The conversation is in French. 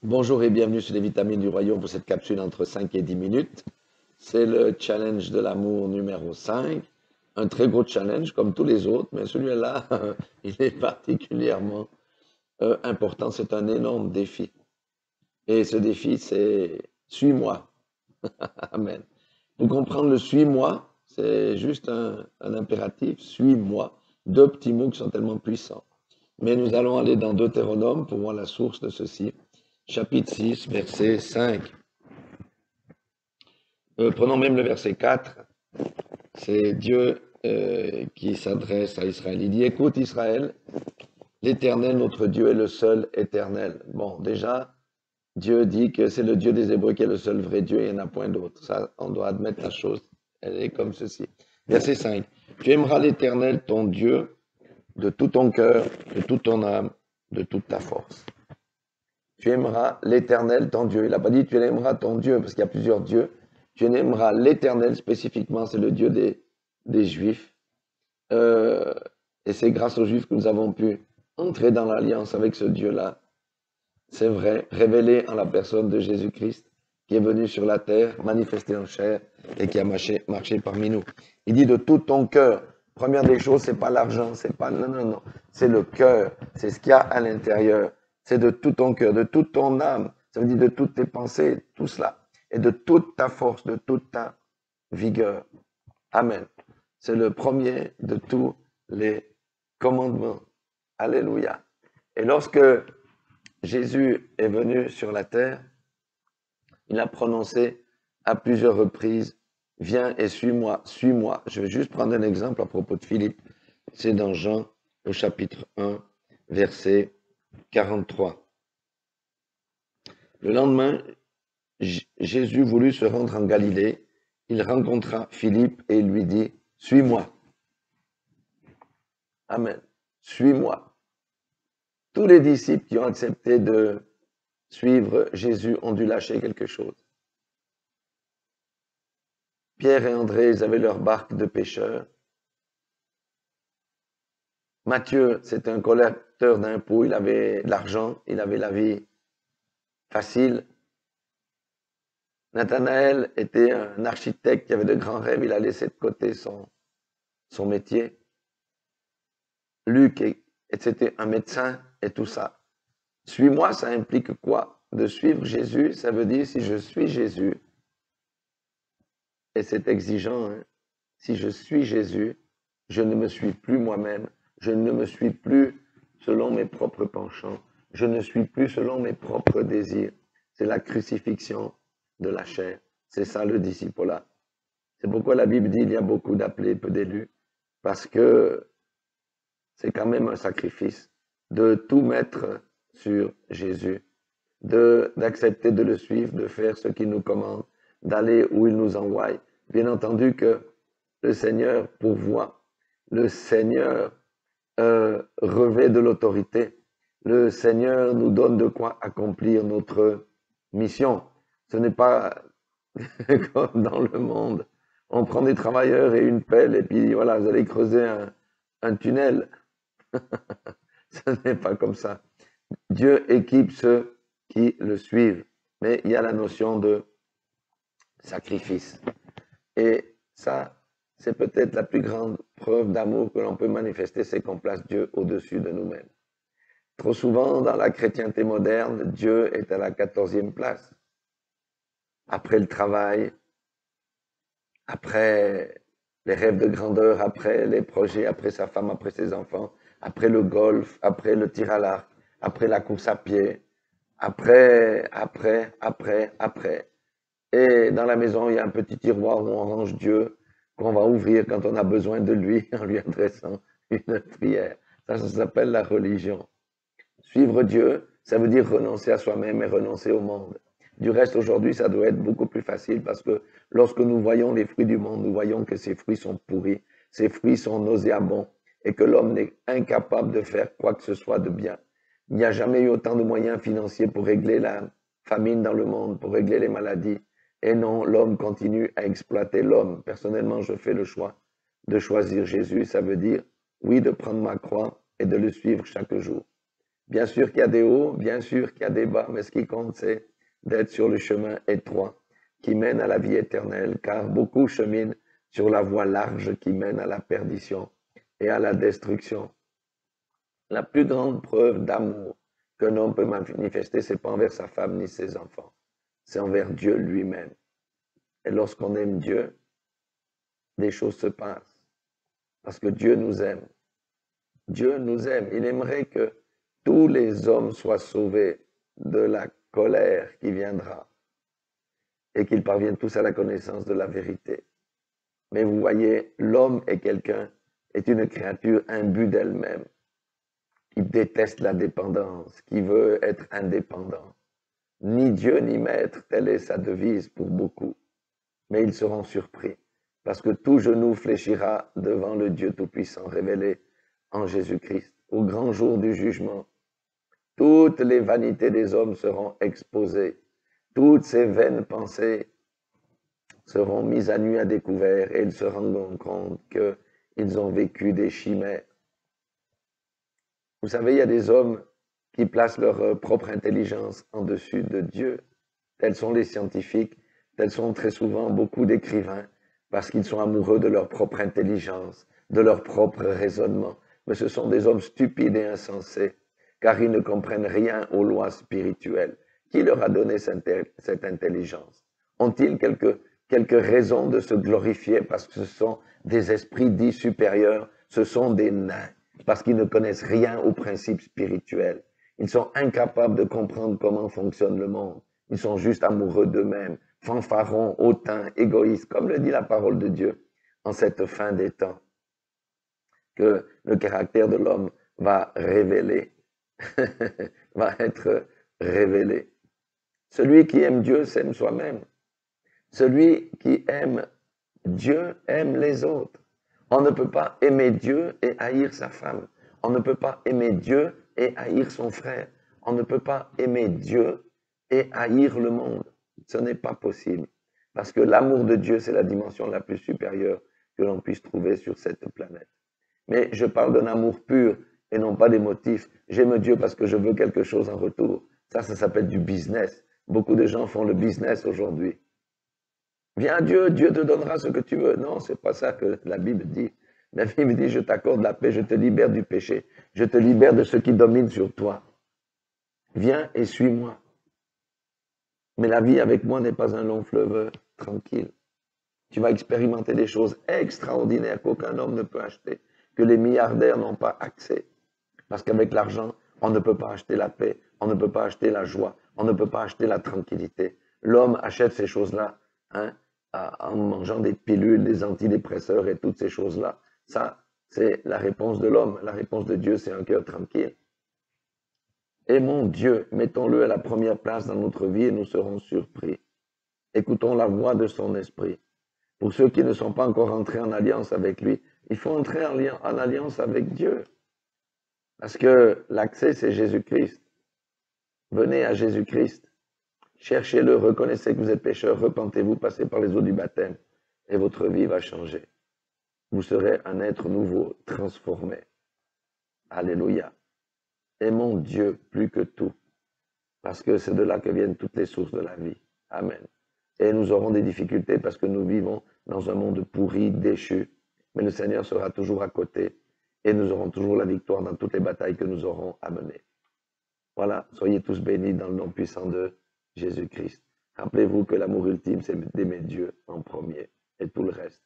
Bonjour et bienvenue sur les vitamines du royaume pour cette capsule entre 5 et 10 minutes. C'est le challenge de l'amour numéro 5. Un très gros challenge comme tous les autres, mais celui-là, il est particulièrement important. C'est un énorme défi. Et ce défi, c'est suis-moi. Amen. Pour comprendre le suis-moi, c'est juste un impératif, suis-moi. Deux petits mots qui sont tellement puissants. Mais nous allons aller dans Deutéronome pour voir la source de ceci. Chapitre 6, verset 5. Prenons même le verset 4. C'est Dieu qui s'adresse à Israël. Il dit, écoute Israël, l'Éternel, notre Dieu, est le seul éternel. Bon, déjà, Dieu dit que c'est le Dieu des Hébreux qui est le seul vrai Dieu et il n'y en a point d'autre. Ça, on doit admettre la chose. Elle est comme ceci. Verset 5. Tu aimeras l'Éternel, ton Dieu, de tout ton cœur, de toute ton âme, de toute ta force. Tu aimeras l'Éternel, ton Dieu. Il n'a pas dit tu aimeras ton Dieu, parce qu'il y a plusieurs dieux. Tu aimeras l'Éternel spécifiquement, c'est le Dieu des Juifs. Et c'est grâce aux Juifs que nous avons pu entrer dans l'alliance avec ce Dieu-là. C'est vrai, révélé en la personne de Jésus-Christ, qui est venu sur la terre, manifesté en chair, et qui a marché parmi nous. Il dit de tout ton cœur. Première des choses, c'est pas l'argent, c'est pas, non. C'est le cœur, c'est ce qu'il y a à l'intérieur. C'est de tout ton cœur, de toute ton âme. Ça veut dire de toutes tes pensées, tout cela. Et de toute ta force, de toute ta vigueur. Amen. C'est le premier de tous les commandements. Alléluia. Et lorsque Jésus est venu sur la terre, il a prononcé à plusieurs reprises, viens et suis-moi, suis-moi. Je vais juste prendre un exemple à propos de Philippe. C'est dans Jean au chapitre 1, verset 43. Le lendemain, Jésus voulut se rendre en Galilée. Il rencontra Philippe et lui dit, suis-moi. Amen. Suis-moi. Tous les disciples qui ont accepté de suivre Jésus ont dû lâcher quelque chose. Pierre et André, ils avaient leur barque de pêcheurs. Matthieu, c'était un collecteur d'impôts, il avait de l'argent, il avait la vie facile. Nathanaël était un architecte qui avait de grands rêves, il a laissé de côté son métier. Luc, c'était un médecin et tout ça. Suis-moi, ça implique quoi? De suivre Jésus, ça veut dire si je suis Jésus, et c'est exigeant, hein, si je suis Jésus, je ne me suis plus moi-même, je ne me suis plus selon mes propres penchants, je ne suis plus selon mes propres désirs. C'est la crucifixion de la chair. C'est ça le disciple-là. C'est pourquoi la Bible dit il y a beaucoup d'appelés, peu d'élus, parce que c'est quand même un sacrifice de tout mettre sur Jésus, d'accepter de le suivre, de faire ce qu'il nous commande, d'aller où il nous envoie. Bien entendu que le Seigneur pourvoit, le Seigneur revêt de l'autorité, le Seigneur nous donne de quoi accomplir notre mission. Ce n'est pas comme dans le monde. On prend des travailleurs et une pelle et puis voilà, vous allez creuser un tunnel. Ce n'est pas comme ça. Dieu équipe ceux qui le suivent, mais il y a la notion de sacrifice. Et ça, c'est peut-être la plus grande preuve d'amour que l'on peut manifester, c'est qu'on place Dieu au-dessus de nous-mêmes. Trop souvent, dans la chrétienté moderne, Dieu est à la 14e place. Après le travail, après les rêves de grandeur, après les projets, après sa femme, après ses enfants, après le golf, après le tir à l'arc, après la course à pied, après. Et dans la maison, il y a un petit tiroir où on range Dieu, qu'on va ouvrir quand on a besoin de lui, en lui adressant une prière. Ça s'appelle la religion. Suivre Dieu, ça veut dire renoncer à soi-même et renoncer au monde. Du reste, aujourd'hui, ça doit être beaucoup plus facile parce que lorsque nous voyons les fruits du monde, nous voyons que ces fruits sont pourris, ces fruits sont nauséabonds et que l'homme n'est incapable de faire quoi que ce soit de bien. Il n'y a jamais eu autant de moyens financiers pour régler la famine dans le monde, pour régler les maladies. Et non, l'homme continue à exploiter l'homme. Personnellement, je fais le choix de choisir Jésus. Ça veut dire, oui, de prendre ma croix et de le suivre chaque jour. Bien sûr qu'il y a des hauts, bien sûr qu'il y a des bas, mais ce qui compte, c'est d'être sur le chemin étroit qui mène à la vie éternelle, car beaucoup cheminent sur la voie large qui mène à la perdition et à la destruction. La plus grande preuve d'amour qu'un homme peut manifester, c'est pas envers sa femme ni ses enfants, c'est envers Dieu lui-même. Et lorsqu'on aime Dieu, des choses se passent, parce que Dieu nous aime. Dieu nous aime. Il aimerait que tous les hommes soient sauvés de la colère qui viendra et qu'ils parviennent tous à la connaissance de la vérité. Mais vous voyez, l'homme est une créature imbue d'elle-même, qui déteste la dépendance, qui veut être indépendant. Ni Dieu ni maître, telle est sa devise pour beaucoup. Mais ils seront surpris, parce que tout genou fléchira devant le Dieu Tout-Puissant révélé en Jésus-Christ. Au grand jour du jugement, toutes les vanités des hommes seront exposées, toutes ces vaines pensées seront mises à nu à découvert et ils se rendront compte qu'ils ont vécu des chimères. Vous savez, il y a des hommes qui placent leur propre intelligence en dessus de Dieu. Tels sont les scientifiques, tels sont très souvent beaucoup d'écrivains, parce qu'ils sont amoureux de leur propre intelligence, de leur propre raisonnement. Mais ce sont des hommes stupides et insensés, car ils ne comprennent rien aux lois spirituelles. Qui leur a donné cette intelligence? Ont-ils quelques raisons de se glorifier parce que ce sont des esprits dits supérieurs? Ce sont des nains, parce qu'ils ne connaissent rien aux principes spirituels. Ils sont incapables de comprendre comment fonctionne le monde. Ils sont juste amoureux d'eux-mêmes, fanfarons, hautains, égoïstes, comme le dit la parole de Dieu en cette fin des temps, que le caractère de l'homme va révéler, va être révélé. Celui qui aime Dieu s'aime soi-même. Celui qui aime Dieu aime les autres. On ne peut pas aimer Dieu et haïr sa femme. On ne peut pas aimer Dieu et haïr son frère. On ne peut pas aimer Dieu et haïr le monde. Ce n'est pas possible. Parce que l'amour de Dieu, c'est la dimension la plus supérieure que l'on puisse trouver sur cette planète. Mais je parle d'un amour pur et non pas des motifs. J'aime Dieu parce que je veux quelque chose en retour. Ça s'appelle du business. Beaucoup de gens font le business aujourd'hui. Viens à Dieu, Dieu te donnera ce que tu veux. Non, c'est pas ça que la Bible dit. La Bible dit, je t'accorde la paix, je te libère du péché, je te libère de ce qui domine sur toi. Viens et suis-moi. Mais la vie avec moi n'est pas un long fleuve tranquille. Tu vas expérimenter des choses extraordinaires qu'aucun homme ne peut acheter, que les milliardaires n'ont pas accès. Parce qu'avec l'argent, on ne peut pas acheter la paix, on ne peut pas acheter la joie, on ne peut pas acheter la tranquillité. L'homme achète ces choses-là, en mangeant des pilules, des antidépresseurs et toutes ces choses-là. Ça, c'est la réponse de l'homme. La réponse de Dieu, c'est un cœur tranquille. Aimons Dieu, mettons-le à la première place dans notre vie et nous serons surpris. Écoutons la voix de son esprit. Pour ceux qui ne sont pas encore entrés en alliance avec lui, il faut entrer en alliance avec Dieu. Parce que l'accès, c'est Jésus-Christ. Venez à Jésus-Christ. Cherchez-le, reconnaissez que vous êtes pécheur, repentez-vous, passez par les eaux du baptême et votre vie va changer. Vous serez un être nouveau, transformé. Alléluia. Aimons Dieu plus que tout, parce que c'est de là que viennent toutes les sources de la vie. Amen. Et nous aurons des difficultés parce que nous vivons dans un monde pourri, déchu, mais le Seigneur sera toujours à côté et nous aurons toujours la victoire dans toutes les batailles que nous aurons à mener. Voilà, soyez tous bénis dans le nom puissant de Jésus-Christ. Rappelez-vous que l'amour ultime, c'est d'aimer Dieu en premier et tout le reste